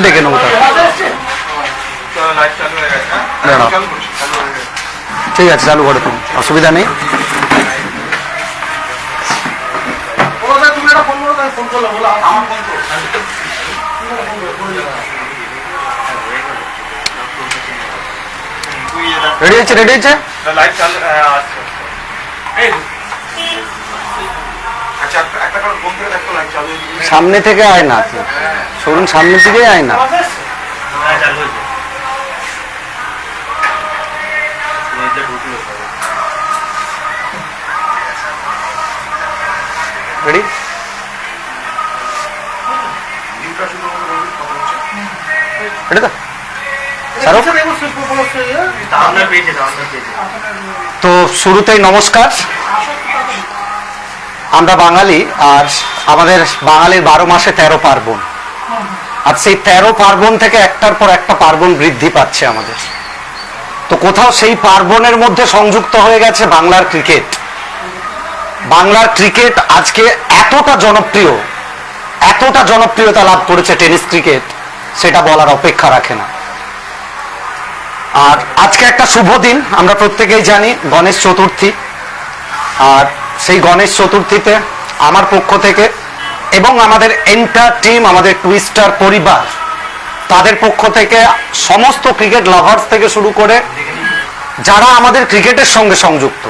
ডেকে নেবো। ঠিক আছে, চালু করো তুমি, অসুবিধা নেই। রেডি হচ্ছে, রেডি হচ্ছে। সামনে থেকে আয় না, শোরুম সামনের দিকে আয় না। রেডি? তো শুরুতেই নমস্কার। আমরা বাঙালি, আর আমাদের বাঙালির 12 মাসে 13 পার্বণ। আর সেই 13 পার্বণ থেকে একটার পর একটা পার্বণ বৃদ্ধি পাচ্ছে আমাদের। তো কোথাও সেই পার্বণের মধ্যে সংযুক্ত হয়ে গেছে বাংলার ক্রিকেট। বাংলার ক্রিকেট আজকে এতটা জনপ্রিয়, এতটা জনপ্রিয়তা লাভ করেছে টেনিস ক্রিকেট, সেটা বলার অপেক্ষা রাখে না। আর আজকে একটা শুভ দিন, আমরা প্রত্যেকেই জানি গণেশ চতুর্থী। আর সেই গণেশ চতুর্থীতে আমার পক্ষ থেকে এবং আমাদের এন্টার টিম, আমাদের টুইস্টার পরিবার, তাদের পক্ষ থেকে সমস্ত ক্রিকেট লাভার্স থেকে শুরু করে যারা আমাদের ক্রিকেটের সঙ্গে সংযুক্ত,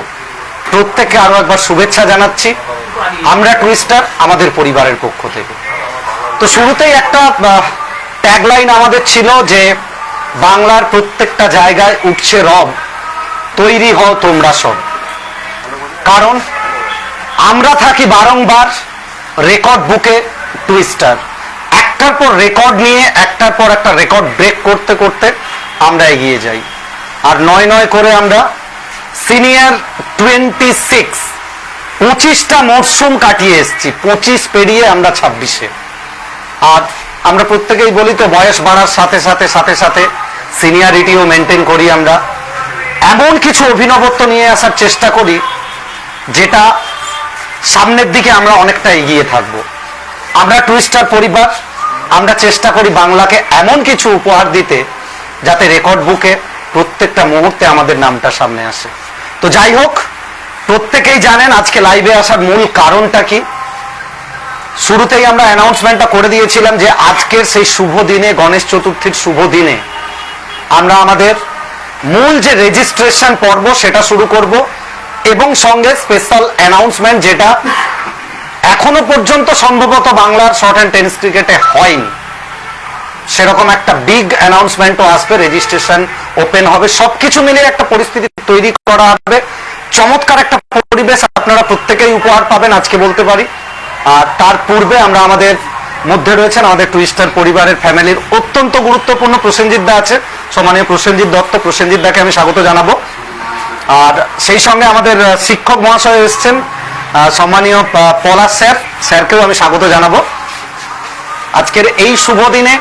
প্রত্যেককে আরো একবার শুভেচ্ছা জানাচ্ছি আমরা টুইস্টার আমাদের পরিবারের পক্ষ থেকে। তো শুরুতেই একটা ট্যাগলাইন আমাদের ছিল যে বাংলার প্রত্যেকটা জায়গায় উঠছে রব, তৈরি হও তোমরা সব। কারণ আমরা থাকি বারংবার রেকর্ড বুকে টুইস্টার, একটার পর রেকর্ড নিয়ে একটার পর একটা রেকর্ড ব্রেক করতে করতে আমরা এগিয়ে যাই। আর নয় নয় করে আমরা সিনিয়র 25টা মরশুম কাটিয়ে এসেছি, 25 পেরিয়ে আমরা 26-এ। আর আমরা প্রত্যেকেই বলি তো বয়স বাড়ার সাথে সাথে সাথে সাথে সিনিয়রিটিও মেনটেন করি। আমরা এমন কিছু অভিনবত্ব নিয়ে আসার চেষ্টা করি যেটা সামনের দিকে আমরা অনেকটা এগিয়ে থাকব। আমরা টুইস্টার পরিবার, আমরা চেষ্টা করি বাংলাকে এমন কিছু উপহার দিতে যাতে রেকর্ড বুকে প্রত্যেকটা মুহূর্তে আমাদের নামটা সামনে আসে। তো যাই হোক, প্রত্যেকেই জানেন আজকে লাইভে আসার মূল কারণটা কি। শুরুতেই আমরা অ্যানাউন্সমেন্টটা করে দিয়েছিলাম যে আজকের সেই শুভ দিনে, গণেশ চতুর্থীর শুভ দিনে, আমরা আমাদের মূল যে রেজিস্ট্রেশন পর্ব সেটা শুরু করব, এবং সঙ্গে স্পেশাল অ্যানাউন্সমেন্ট যেটা এখনো পর্যন্ত সম্ভবত বাংলার শর্ট অ্যান্ড টেনিস ক্রিকেটে হয়নি, সেরকম একটা বিগ অ্যানাউন্সমেন্টও আসবে। রেজিস্ট্রেশন ওপেন হবে, সবকিছু মিলিয়ে একটা পরিস্থিতি তৈরি করা হবে। চমৎকার একটা পরিবেশ আপনারা প্রত্যেকেই উপহার পাবেন আজকে বলতে পারি। আর তার পূর্বে আমরা আমাদের মধ্যে রয়েছেন আমাদের টুইস্টার পরিবারের ফ্যামিলির অত্যন্ত গুরুত্বপূর্ণ প্রসেনজিৎ দা আছে, সম্মানীয় প্রসেনজিৎ দত্ত। প্রসেনজিৎ দাকে আমি স্বাগত জানাবো। আর সেই সঙ্গে আমাদের শিক্ষক মহাশয় এসছেন, সম্মানীয় পলাশ স্যারকেও আমি স্বাগত জানাবো আজকের এই শুভ দিনে।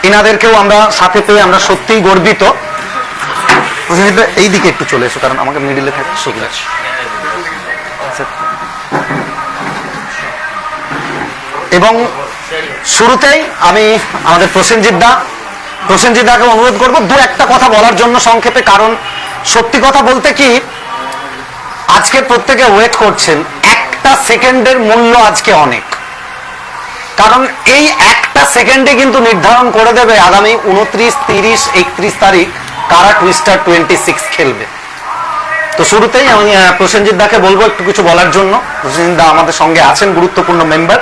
ইনাদেরকেও আমরা সাথে পেয়ে আমরা সত্যিই গর্বিত। এই দিকে একটু চলে এসো, কারণ আমাকে মিডিলে থাকতে সুবিধা। এবং শুরুতেই আমি আমাদের প্রসেনজিৎ দাকে অনুরোধ করবো দু একটা কথা বলার জন্য সংক্ষেপে। কারণ সত্যি কথা বলতে কি, আজকে প্রত্যেকে ওয়েট করছেন, একটা সেকেন্ডের মূল্য আজকে অনেক। কারণ এই একটা সেকেন্ডে কিন্তু নির্ধারণ করে দেবে আগামী 29, 30, 31 তারিখ কারা টুইস্টার 26 খেলবে। তো শুরুতেই আমি প্রসেনজিৎ দাকে বলবো একটু কিছু বলার জন্য। প্রসেনজিৎ দা আমাদের সঙ্গে আছেন, গুরুত্বপূর্ণ মেম্বার।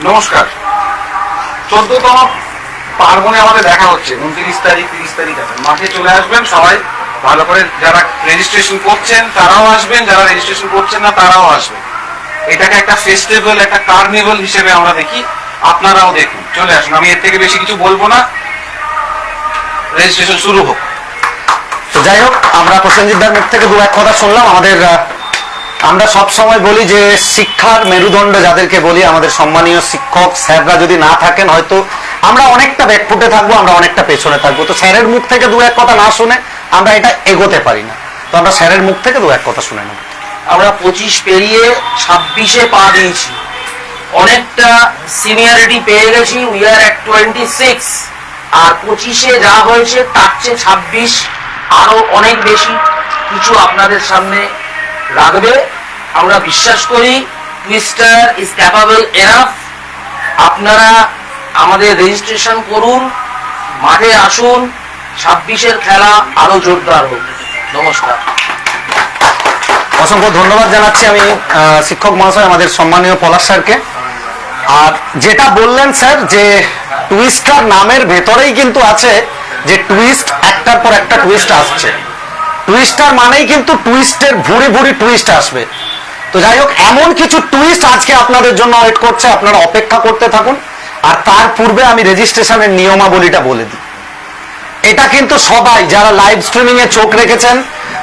নমস্কার। 14তম পার্বণে আমাদের দেখা হচ্ছে 29 তারিখ, 30 তারিখ আছে। মাঠে চলে আসবেন সবাই ভালো করে, যারা রেজিস্ট্রেশন করছেন তারাও আসবেন, যারা রেজিস্ট্রেশন করছেন না তারাও আসবেন। এটাকে একটা ফেস্টিভ্যাল, একটা কার্নিভাল হিসেবে আমরা দেখি, আপনারাও দেখুন, চলে আসুন। আমি এর থেকে বেশি কিছু বলবো না, রেজিস্ট্রেশন শুরু হোক। তো যাই হোক, আমরা প্রসেনজিৎ দার মুখ থেকে দু এক কথা শুনলাম। আমরা সব সময় বলি যে শিক্ষার মেরুদণ্ড যাদেরকে বলি, আমাদের সম্মানীয় শিক্ষক স্যাররা যদি না থাকেন হয়তো আমরা অনেকটা ব্যাকফুটে থাকবো, আমরা অনেকটা পেছনে থাকবো। তো স্যারের মুখ থেকে দু এক কথা না শুনে আমরা এটা এগোতে পারি না। তো আমরা স্যারের মুখ থেকে দু এক কথা শুনে নেব। আমরা 25 পেরিয়ে 26-এ পা দিয়েছি। অনেকটা সিনিয়রিটি পেয়ে গেছি, উই আর এট 26, আর 25-এ যা হয়েছে তার চেয়ে 26 আরো অনেক বেশি কিছু আপনাদের সামনে রাখবে। আমরা বিশ্বাস করি টুইস্টার ইজ ক্যাপাবল এনাফ। আপনারা আমাদের রেজিস্ট্রেশন করুন, মাঠে আসুন, 26-এর খেলা আরো জোরদার হোক। নমস্কার। অসংখ্য ধন্যবাদ জানাচ্ছি আমি শিক্ষক মহাশয় আমাদের সম্মানীয় পলাশ স্যারকে। আর যেটা বললেন স্যার যে টুইস্টার নামের ভেতরেই কিন্তু আছে যে টুইস্ট, একটার পর একটা টুইস্ট আসছে। টুইস্টার মানেই কিন্তু টুইস্টের ভুরি ভুরি টুইস্ট আসবে। তো যাই হোক, এমন কিছু টুইস্ট আজকে আপনাদের জন্য ওয়েট করছে, আপনারা অপেক্ষা করতে থাকুন। আর তার পূর্বে আমি রেজিস্ট্রেশনের নিয়মাবলীটা বলে দিই। এটা কিন্তু সবাই যারা লাইভ স্ট্রিমিং এ চোখ রেখেছেন,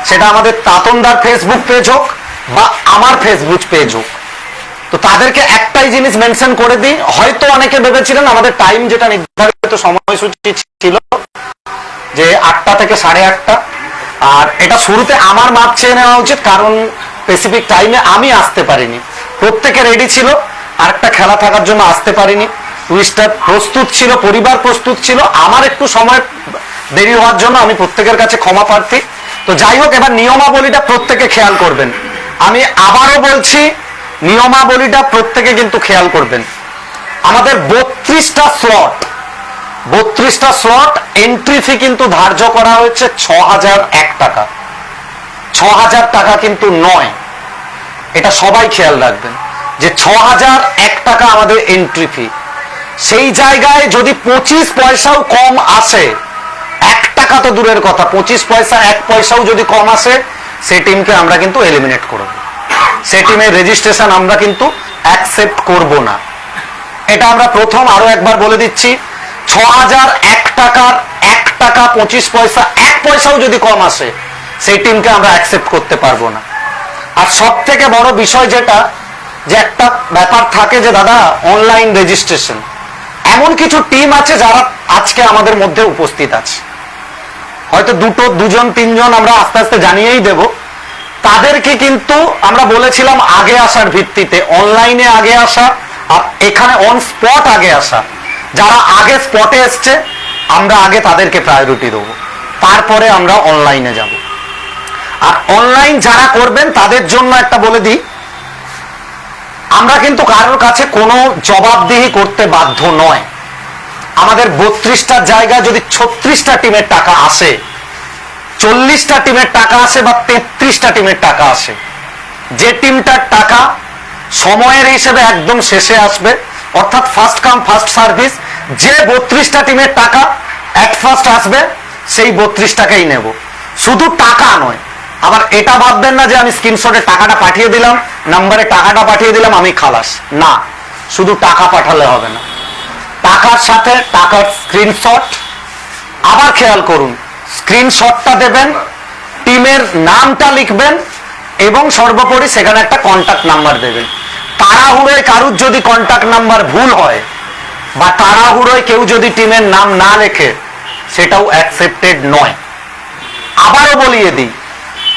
সেটা আমাদের তাতনদার ফেসবুক পেজ হোক বা আমার ফেসবুক পেজ হোক, তো তাদেরকে একটাই জিনিস মেনশন করে দিই। হয়তো অনেকে ভেবেছিলেন আমাদের টাইম যেটা নির্ধারিত সময়সূচি ছিল যে 8টা থেকে 8:30, আর এটা শুরুতে আমার মাপ চেয়ে নেওয়া উচিত, কারণ স্পেসিফিক টাইমে আমি আসতে পারিনি। প্রত্যেকে রেডি ছিল, আর একটা খেলা থাকার জন্য আসতে পারিনি। টুইস্টার প্রস্তুত ছিল, পরিবার প্রস্তুত ছিল, আমার একটু সময় দেরি হওয়ার জন্য আমি প্রত্যেকের কাছে ক্ষমা প্রার্থী। তো যাই হোক, এবার নিয়মাবলীটা প্রত্যেকে খেয়াল করবেন। আমি আবারও বলছি, নিয়মাবলীটা প্রত্যেকে কিন্তু খেয়াল করবেন। আমাদের 32টা স্লট, এন্ট্রি ফি কিন্তু ধার্য করা হয়েছে 6001 টাকা। 6000 টাকা কিন্তু নয়, এটা সবাই খেয়াল রাখবেন যে 6001 টাকা আমাদের এন্ট্রি ফি। সেই জায়গায় যদি 25 পয়সাও কম আসে, 1 টাকা তো দূরের কথা, 25 পয়সা 1 পয়সাও যদি কম আসে, সেই টিমকে আমরা কিন্তু এলিমিনেট করব। সেই টিমের রেজিস্ট্রেশন আমরা কিন্তু অ্যাকসেপ্ট করব না। এটা আমরা প্রথম আরো একবার বলে দিচ্ছি, 6001 টাকার 1 টাকা 25 পয়সা 1 পয়সাও যদি কম আসে, সেই টিমকে আমরা অ্যাকসেপ্ট করতে পারবো না। আর সব থেকে বড় বিষয় যেটা, যে একটা ব্যাপার থাকে যে দাদা অনলাইন রেজিস্ট্রেশন, এমন কিছু টিম আছে যারা আজকে আমাদের মধ্যে উপস্থিত আছে, হয়তো দুজন তিনজন আমরা আস্তে আস্তে জানিয়েই দেব। তাদেরকে কিন্তু আমরা বলেছিলাম আগে আসার ভিত্তিতে, অনলাইনে আগে আসা আর এখানে অন স্পট আগে আসা। যারা আগে স্পটে এসছে আমরা আগে তাদেরকে প্রায়োরিটি দেবো, তারপরে আমরা অনলাইনে যাব। আর অনলাইন যারা করবেন তাদের জন্য একটা বলে দিই, আমরা কিন্তু কারোর কাছে কোনো জবাবদিহি করতে বাধ্য নয়। আমাদের 32টার জায়গায় যদি 36টা টিমের টাকা আসে, 40টা টিমের টাকা আসে বা 33টা টিমের টাকা আসে, যে টিমটার টাকা সময়ের হিসেবে একদম শেষে আসবে, অর্থাৎ ফার্স্ট কাম ফার্স্ট সার্ভিস, যে 32টা টিমের টাকা এট ফার্স্ট আসবে সেই 32 টাকাই নেব। শুধু টাকা নয়, আবার এটা ভাববেন না যে আমি স্ক্রিনশটে টাকাটা পাঠিয়ে দিলাম, নাম্বারে টাকাটা পাঠিয়ে দিলাম, আমি খালাস। না, শুধু টাকা পাঠালে হবে না, টাকার সাথে টাকার স্ক্রিনশট। আবার খেয়াল করুন, স্ক্রিনশটটা দেবেন, টিমের নামটা লিখবেন এবং সর্বোপরি সেখানে একটা কন্টাক্ট নাম্বার দেবেন। তাড়াহুড়োয় কারুর যদি কন্টাক্ট নাম্বার ভুল হয় বা তাড়াহুড়োয় কেউ যদি টিমের নাম না লেখে, সেটাও অ্যাকসেপ্টেড নয়। আবারও বলিয়ে দিই,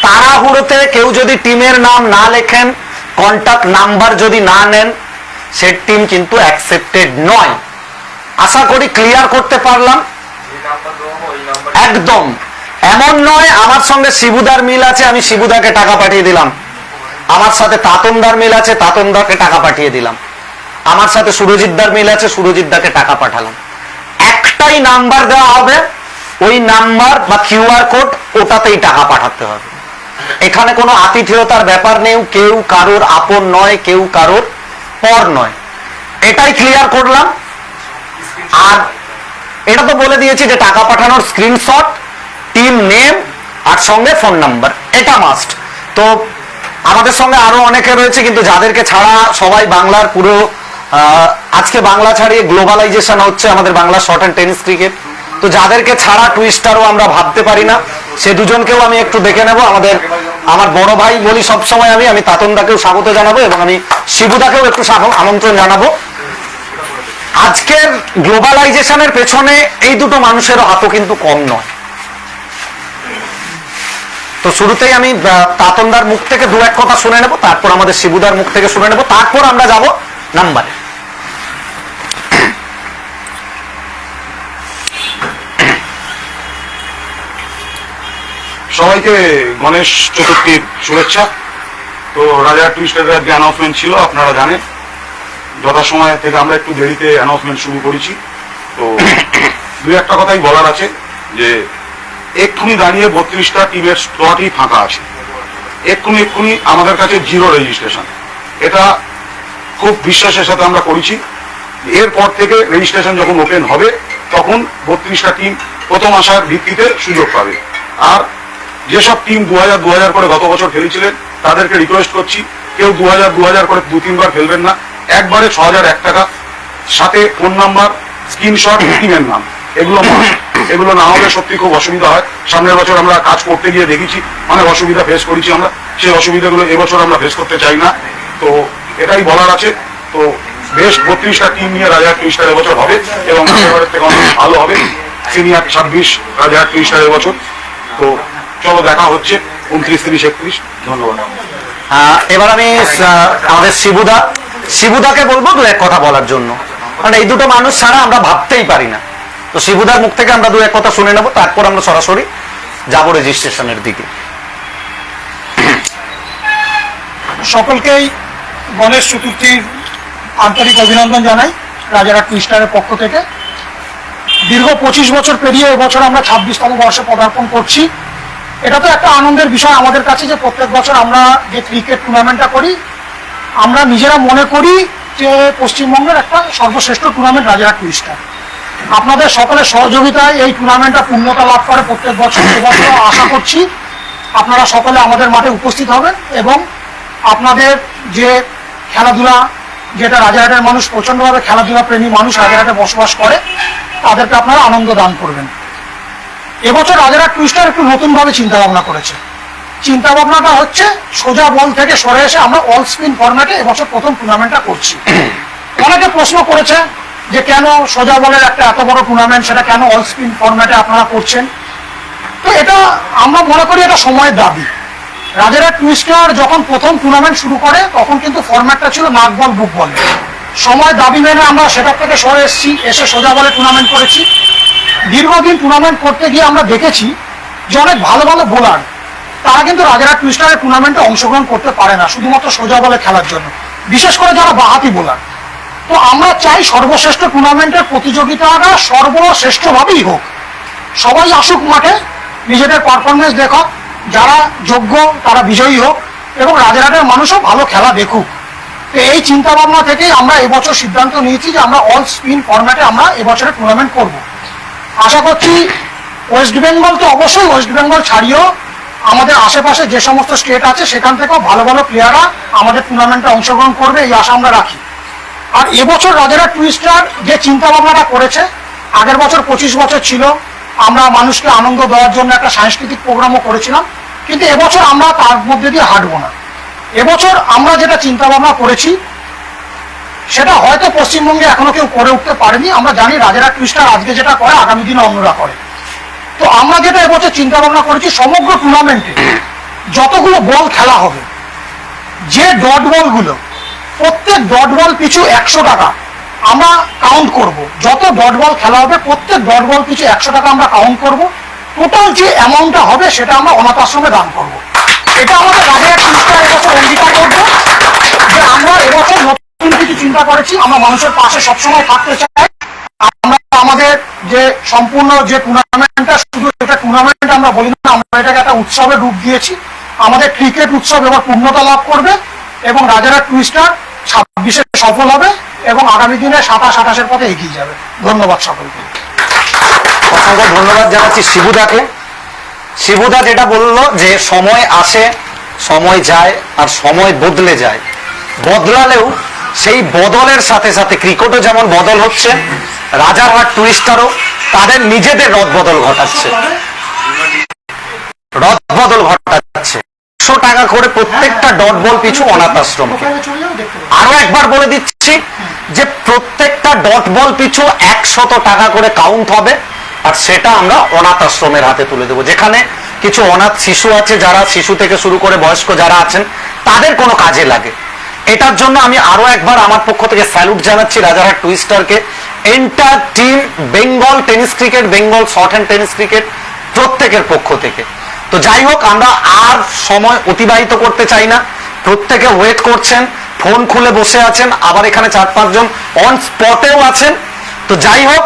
তাড়াহুড়োতে কেউ যদি টিমের নাম না লেখেন, কন্টাক্ট নাম্বার যদি না নেন, সে টিম কিন্তু অ্যাকসেপ্টেড নয়। আশা করি ক্লিয়ার করতে পারলাম। একদম এমন নয় আমার সঙ্গে শিবুদার মিল আছে, আমি শিবুদাকে টাকা পাঠিয়ে দিলাম, আমার সাথে তাতনদার মিল আছে, তাতনদাকে টাকা পাঠিয়ে দিলাম, আমার সাথে সুরজিৎদার মিল আছে, সুরজিৎদাকে টাকা পাঠালাম। একটাই নাম্বার দেওয়া হবে, ওই নাম্বার বা কিউআর কোড, ওটাতেই টাকা পাঠাতে হবে। এখানে কোনো আতিথেয়তার ব্যাপার নেই, কেউ কারোর আপন নয়, কেউ কারোর পর নয়। এটাই ক্লিয়ার করলাম। আর এটা তো বলে দিয়েছি যে টাকা পাঠানোর স্ক্রিনশট, টিম নেম আর সঙ্গে ফোন নাম্বার, এটা মাস্ট। তো আমাদের সঙ্গে আরো অনেকে রয়েছে, কিন্তু যাদেরকে ছাড়া সবাই বাংলার পুরো আজকে বাংলা ছাড়িয়ে গ্লোবালাইজেশন হচ্ছে আমাদের Bangla short and tennis cricket, তো যাদেরকে ছাড়া টুইস্টারও আমরা ভাবতে পারি না, সে দুজনকেও আমি একটু দেখে নেব। আমার বড় ভাই বলি সবসময়, আমি তাতনদাকেও স্বাগত জানাবো এবং আমি শিবুদাকেও একটু আমন্ত্রণ জানাবো। আজকের গ্লোবালাইজেশনের পেছনে এই দুটো মানুষেরও হাতও কিন্তু কম নয়। তো শুরুতেই আমি তাতনদার মুখ থেকে দু এক কথা শুনে নেব, তারপর আমাদের শিবুদার মুখ থেকে শুনে নেব, তারপর আমরা যাব নাম্বারে। সবাইকে গণেশ চতুর্থীর শুভেচ্ছা। তো রাজার টুইস্টারের আজকে অ্যানাউন্সমেন্ট ছিল, আপনারা জানেন যথাসময় থেকে আমরা একটু দেরিতে অ্যানাউন্সমেন্ট শুরু করেছি। তো দু একটা কথাই বলার আছে যে এক্ষুনি দাঁড়িয়ে 32টা টিমের স্লটই ফাঁকা আছে। এক্ষুনি আমাদের কাছে 0 রেজিস্ট্রেশন। এটা খুব বিশ্বাসের সাথে আমরা করেছি। এরপর থেকে রেজিস্ট্রেশন যখন ওপেন হবে তখন 32টা টিম প্রথম আসার ভিত্তিতে সুযোগ পাবে। আর যেসব টিম 2000 করে গত বছর খেলেছিলেন তাদেরকে রিকোয়েস্ট করছি, কেউ 2000 করে 2-3 বার খেলবেন না, একবারে 6001 টাকা, সাথে ফোন নাম্বার, স্ক্রিনশট, টিমের নাম, এগুলো না হলে সত্যি খুব অসুবিধা হয়। সামনের বছর আমরা কাজ করতে গিয়ে দেখেছি অনেক অসুবিধা ফেস করেছি আমরা, সেই অসুবিধাগুলো এবছর আমরা ফেস করতে চাই না। তো এটাই বলার আছে। তো বেশ 32টা টিম নিয়ে রাজার টুইস্টার এবছর হবে এবং এবারের থেকে অনেক ভালো হবে। সিনিয়র 26 রাজার টুইস্টার এবছর। তো চলো দেখা হচ্ছে 29, 30, 31। ধন্যবাদ। এবার আমি আমাদের শিবুদাকে বলবো দু এক কথা বলার জন্য, কারণ এই দুটো মানুষ ছাড়া আমরা ভাবতেই পারি না। তো শিবুদার মুখ থেকে আমরা দু এক কথা শুনে নেবো, তারপর আমরা সরাসরি যাবো রেজিস্ট্রেশনের দিকে। সকলকেই গণেশ চতুর্থীর আন্তরিক অভিনন্দন জানাই রাজারা টুইস্টারের পক্ষ থেকে। দীর্ঘ 25 বছর পেরিয়ে এবছর আমরা 26তম বর্ষে পদার্পণ করছি। এটা তো একটা আনন্দের বিষয় আমাদের কাছে যে প্রত্যেক বছর আমরা যে ক্রিকেট টুর্নামেন্টটা করি, আমরা নিজেরা মনে করি যে পশ্চিমবঙ্গের একটা সর্বশ্রেষ্ঠ টুর্নামেন্ট রাজারা টুইস্টার। আপনাদের সকলের সহযোগিতায় এই টুর্নামেন্টটা পূর্ণতা লাভ করে প্রত্যেক বছর। এবছর আশা করছি আপনারা সকলে আমাদের মাঠে উপস্থিত হবেন এবং আপনাদের যে খেলাধুলা, যেটা রাজারহাটের মানুষ প্রচন্ডভাবে খেলাধুলা প্রেমী মানুষ রাজারহাটে বসবাস করে, তাদেরকে আপনারা আনন্দ দান করবেন। এবছর রাজারহাট টুইস্টার একটু নতুনভাবে চিন্তা ভাবনা করেছে। চিন্তা ভাবনাটা হচ্ছে সোজা বল থেকে সরে এসে আমরা অল স্পিন ফরম্যাটে এবছর প্রথম টুর্নামেন্টটা করছি। অনেকে প্রশ্ন করেছে যে কেন সোজা বলের একটা এত বড় টুর্নামেন্ট, সেটা কেন অল স্পিন ফরম্যাটে আপনারা করছেন। তো এটা আমরা মনে করি এটা সময়ের দাবি। রাজারহাট টুইস্টার যখন প্রথম টুর্নামেন্ট শুরু করে তখন কিন্তু ফরম্যাটটা ছিল নাক বল বুক বল। সময় দাবি মেনে আমরা সেটার থেকে সরে এসে সোজা বলে টুর্নামেন্ট করেছি। দীর্ঘদিন টুর্নামেন্ট করতে গিয়ে আমরা দেখেছি যে অনেক ভালো ভালো বোলার তারা কিন্তু রাজারহাট টুইস্টারের টুর্নামেন্টে অংশগ্রহণ করতে পারে না শুধুমাত্র সোজা বলে খেলার জন্য, বিশেষ করে যারা বাহাতি বোলার। তো আমরা চাই সর্বশ্রেষ্ঠ টুর্নামেন্টের প্রতিযোগিতাটা সর্বশ্রেষ্ঠভাবেই হোক। সবাই আসুক মাঠে, নিজেদের পারফরমেন্স দেখুক, যারা যোগ্য তারা বিজয়ী হোক এবং রাজারহাটের মানুষও ভালো খেলা দেখুক। তো এই চিন্তা ভাবনা থেকেই আমরা এবছর সিদ্ধান্ত নিয়েছি যে আমরা অল স্পিন ফরম্যাটে আমরা এবছরের টুর্নামেন্ট করব। আশা করছি ওয়েস্ট বেঙ্গল তো অবশ্যই, ওয়েস্ট বেঙ্গল ছাড়িয়েও আমাদের আশেপাশে যে সমস্ত স্টেট আছে সেখান থেকেও ভালো ভালো প্লেয়াররা আমাদের টুর্নামেন্টে অংশগ্রহণ করবে, এই আশা আমরা রাখি। আর এবছর রাজারহাট টুইস্টার যে চিন্তা ভাবনাটা করেছে, আগের বছর 25 বছর ছিল, আমরা মানুষকে আনন্দ দেওয়ার জন্য একটা সাংস্কৃতিক প্রোগ্রামও করেছিলাম, কিন্তু এবছর আমরা তার মধ্যে দিয়ে হাঁটবো না। এবছর আমরা যেটা চিন্তা ভাবনা করেছি সেটা হয়তো পশ্চিমবঙ্গে এখনো কেউ করে উঠতে পারেনি। আমরা জানি রাজারহাট টুইস্টার আজকে যেটা করে আগামী দিনে অন্যরা করে। তো আমরা যেটা এবছর চিন্তা ভাবনা করেছি, সমগ্র টুর্নামেন্টে যতগুলো বল খেলা হবে, যে ডট বলগুলো, প্রত্যেক ডট বল পিছু 100 টাকা আমরা কাউন্ট করব। যত ডট বল খেলা হবে প্রত্যেক ডট বল পিছু 100 টাকা আমরা কাউন্ট করব। টোটাল যে অ্যামাউন্টটা হবে সেটা আমরা অনাথ আশ্রমে দান করব। এটা আমাদের রাজারহাট টুইস্টার এবছর অঙ্গীকার করবো যে আমরা এবছর নতুন কিছু চিন্তা করেছি। আমরা মানুষের পাশে সবসময় থাকতে চাই। আমরা আমাদের যে সম্পূর্ণ যে টুর্নামেন্টটা, শুধু এটা টুর্নামেন্ট আমরা বলি না, আমরা এটাকে একটা উৎসবের রূপ দিয়েছি। আমাদের ক্রিকেট উৎসব এবার পূর্ণতা লাভ করবে এবং রাজারহাট টুইস্টার 26-এ সফল হবে এবং আগামী দিনে 27-28-এর পথে এগিয়ে যাবে। ধন্যবাদ সকলকে। অসংখ্য ধন্যবাদ জানাচ্ছি শিবুদাকে। শিবুদা যেটা বললো যে সময় আসে, সময় যায়, আর সময় বদলে যায়। বদলালেও সেই বদলের সাথে সাথে ক্রিকেটও যেমন বদল হচ্ছে, রাজারহাট টুইস্টারও তাদের নিজেদের রদবদল ঘটাচ্ছে। 100 টাকা করে প্রত্যেকটা ডট বল পিছু অনাথ আশ্রমকে। আরো একবার বলে দিচ্ছি যে প্রত্যেকটা ডট বল পিছু 100 টাকা করে কাউন্ট হবে, আর সেটা আমরা অনাথ আশ্রমের হাতে তুলে দেবো। যেখানে কিছু অনাথ শিশু আছে, যারা শিশু থেকে শুরু করে বয়স্ক যারা আছেন তাদের কোনো কাজে লাগে। এটার জন্য আমি আরো একবার আমার পক্ষ থেকে স্যালুট জানাচ্ছি রাজারহাট টুইস্টারকে, enter team, Bengal tennis cricket, Bengal short hand tennis cricket, প্রত্যেকের পক্ষ থেকে। তো যাই হোক, আমরা আর সময় অতিবাহিত করতে চাই না, প্রত্যেকে ওয়েট করছেন, ফোন খুলে বসে আছেন, আবার এখানে 4-5 জন অন স্পটেও আছেন। তো যাই হোক,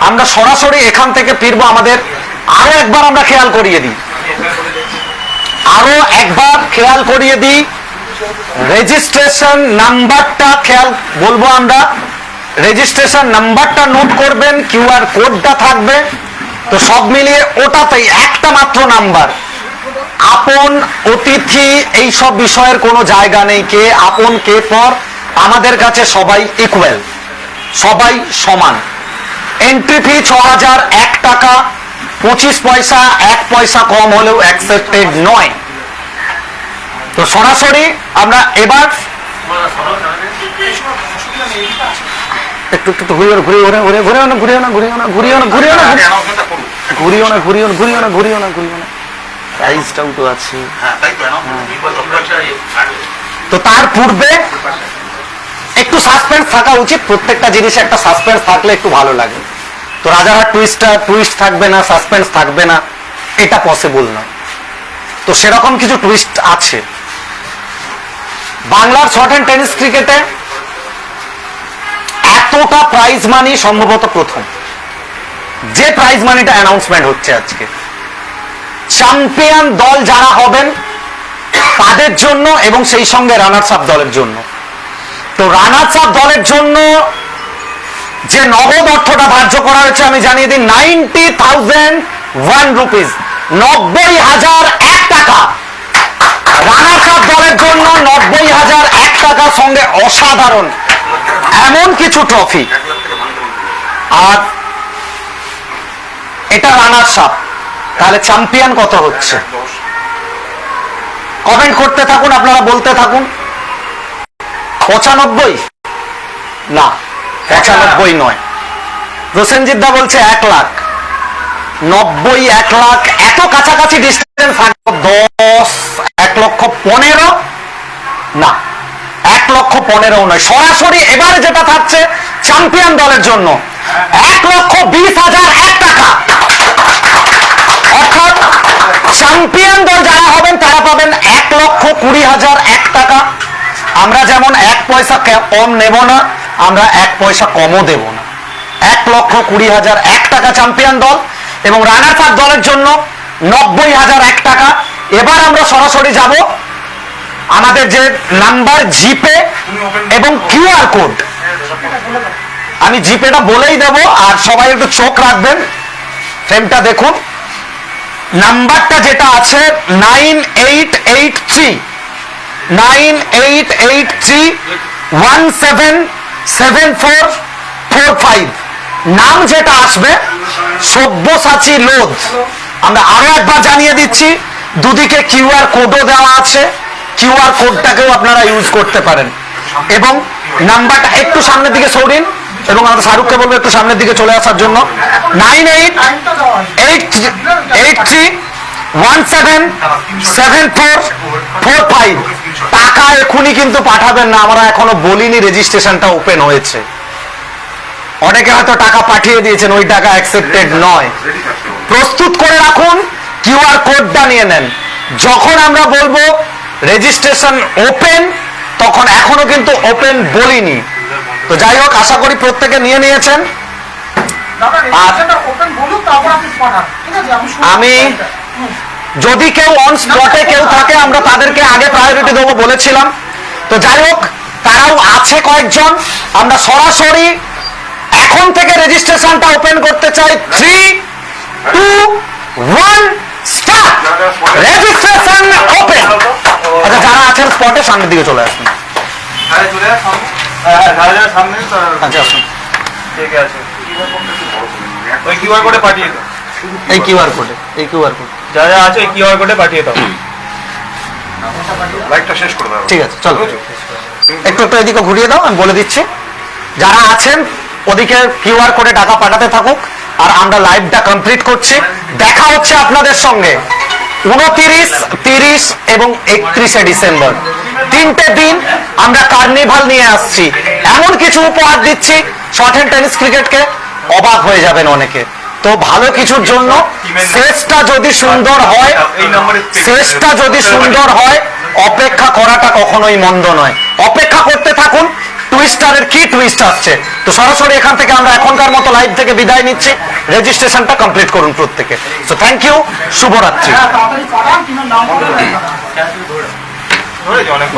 আমরা সরাসরি এখান থেকে ফিরবো। আমাদের আরো একবার আমরা খেয়াল করিয়ে দিই, রেজিস্ট্রেশন নাম্বারটা খেয়াল বলবো আমরা, রেজিস্ট্রেশন নাম্বারটা নোট করবেন, কিউআর কোডটা থাকবে। তো সব মিলিয়ে ওটাতেই একটা মাত্র নাম্বার। আপন অতিথি এই সব বিষয়ের কোনো জায়গা নেই, কে আপন কে পর, আমাদের কাছে সবাই ইকুয়াল, সবাই সমান। এন্ট্রি ফি 6001 টাকা, 25 পয়সা 1 পয়সা কম হলেও অ্যাকসেপ্টেড নয়। তো সরাসরি আমরা এবার একটু তো তার পূর্বে একটু সাসপেন্স থাকা উচিত, প্রত্যেকটা জিনিসে একটা সাসপেন্স থাকলে একটু ভালো লাগে। তো রাজারহাট টুইস্ট থাকবে না, সাসপেন্স থাকবে না, এটা পসিবল না। তো সেরকম কিছু টুইস্ট আছে। বাংলার শর্ট হ্যান্ড টেনিস ক্রিকেটে এতটা প্রাইজ মানি সম্ভবত প্রথম, যে প্রাইজ মানিটা অ্যানাউন্সমেন্ট হচ্ছে আজকে। চ্যাম্পিয়ন দল যারা হবেন তাদের জন্য এবং সেই সঙ্গে রানার্স আপ দলের জন্য। তো রানার্স আপ দলের জন্য যে নগদ অর্থটা ধার্য করা হয়েছে আমি জানিয়ে দিই, 90,001 রুপিস, 90,001 টাকা। রানার্স আপ দলের জন্য 90,001 টাকার সঙ্গে অসাধারণ এমন কিছু ট্রফি। আর এটা রানার্স আপ, তাহলে চ্যাম্পিয়ন কত হচ্ছে? কমেন্ট করতে থাকুন, আপনারা বলতে থাকুন। 95? না, 95 নয়। প্রসেনজিৎ দা বলছে 1 লাখ। 90, 1 লাখ, এত কাছাকাছি ডিস্টেন্স থাকবে। 10, 1,15,000 না, 1,15,000 নয়। সরাসরি এবারে যেটা থাকছে চ্যাম্পিয়ন দলের জন্য 1,20,001 টাকা। অর্থাৎ চ্যাম্পিয়ন দল যারা হবেন তারা পাবেন 1,20,001 টাকা। আমরা যেমন 1 পয়সা কম নেব না, আমরা 1 পয়সা কমও দেব না। 1,20,001 টাকা চ্যাম্পিয়ন দল, এবং রানার্স আপ দলের জন্য 90,001 টাকা। এবার আমরা সরাসরি যাব আমাদের যে নাম্বার, জিপে এবং কিউআর কোড। আমি জিপেটা বলেই দেব, আর সবাই একটু চোখ রাখবেন, ফ্রেমটা দেখুন। নাম্বারটা যেটা আছে 9883177445। নাম যেটা আসবে সব্যসাচী লোধ। আমরা আরো একবার জানিয়ে দিচ্ছি, দুদিকে কিউআর কোডও দেওয়া আছে, কিউআর কোডটাকেও আপনারা ইউজ করতে পারেন। এবং নাম্বারটা একটু সামনের দিকে সরিন, এবং আমাদের শাহরুখকে বলবো একটু সামনের দিকে চলে আসার জন্য। 9883177445। টাকা এখনই কিন্তু পাঠাবেন না, আমরা এখনো বলিনি রেজিস্ট্রেশনটা ওপেন হয়েছে। অনেকে হয়তো টাকা পাঠিয়ে দিয়েছেন, ওই টাকা অ্যাকসেপ্টেড নয়। প্রস্তুত করে রাখুন, কিউআর কোডটা নিয়ে নেন। যখন আমরা বলবো রেজিস্ট্রেশন ওপেন, তখন এখনো কিন্তু ওপেন বলিনি। তো যাই হোক, আশা করি প্রত্যেকে নিয়ে নিয়েছেন। আমি যদি কেউ অন স্পটে কেউ থাকে, আমরা তাদেরকে আগে প্রায়োরিটি দেবো বলেছিলাম। তো যাই হোক, তারাও আছে কয়েকজন। আমরা সরাসরি এখন থেকে রেজিস্ট্রেশনটা ওপেন করতে চাই। 3, 2, 1 স্টার্ট। Registration open. আচ্ছা, যারা আছেন স্পটে সামনের দিকে চলে আসুন। আচ্ছা, আসুন। ঠিক আছে, ওই কিউআর কোডে পাঠিয়ে দাও। এই কিউআর কোডে, এই কিউআর কোড যা যা আছে কিউআর কোডে পাঠিয়ে দাও। লাইভটা শেষ করে দাও। ঠিক আছে, চলো একটু এদিকে ঘুরিয়ে দাও, আমি বলে দিচ্ছি। যারা আছেন ওদিকে কিউআর কোডে টাকা পাঠাতে থাকুক, আর আমরা লাইভটা কমপ্লিট করছি। দেখা হচ্ছে আপনাদের সঙ্গে 29, 30 এবং 31শে ডিসেম্বর। 3টে দিন আমরা কার্নিভাল নিয়ে আসছি। এমন কিছু উপহার দিচ্ছি শর্ট হ্যান্ড টেনিস ক্রিকেটকে, অবাক হয়ে যাবেন অনেকে। তো ভালো কিছুর জন্য শেষটা যদি সুন্দর হয়, শেষটা যদি সুন্দর হয়, অপেক্ষা করাটা কখনোই মন্দ নয়। অপেক্ষা করতে থাকুন, টুইস্টারের কি টুইস্ট আসছে। তো সরাসরি এখান থেকে আমরা এখনকার মতো লাইভ থেকে বিদায় নিচ্ছি। রেজিস্ট্রেশনটা কমপ্লিট করুন প্রত্যেকে। সো থ্যাংক ইউ, শুভরাত্রি। তাড়াতাড়ি করান, কিংবা নাম বলে অনেক